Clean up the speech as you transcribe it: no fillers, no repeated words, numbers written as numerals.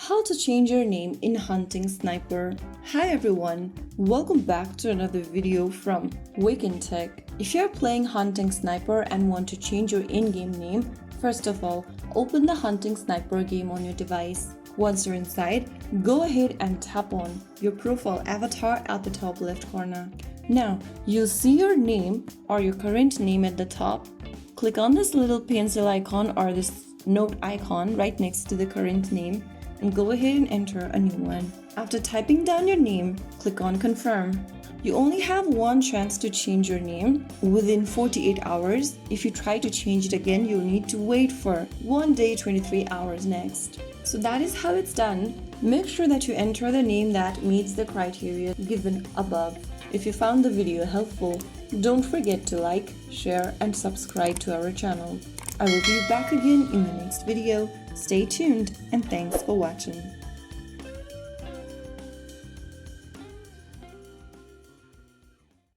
How to change your name in Hunting Sniper. Hi everyone, welcome back to another video from Wake&Tech. If you're playing Hunting Sniper and want to change your in-game name, first of all, open the Hunting Sniper game on your device. Once you're inside, go ahead and tap on your profile avatar at the top left corner. Now, you'll see your name or your current name at the top. Click on this little pencil icon or this note icon right next to the current name and go ahead and enter a new one. After typing down your name, click on confirm. You only have one chance to change your name within 48 hours. If you try to change it again, you'll need to wait for 1 day 23 hours next. So that is how it's done. Make sure that you enter the name that meets the criteria given above. If you found the video helpful, don't forget to like, share and subscribe to our channel. I will be back again in the next video. Stay tuned and thanks for watching.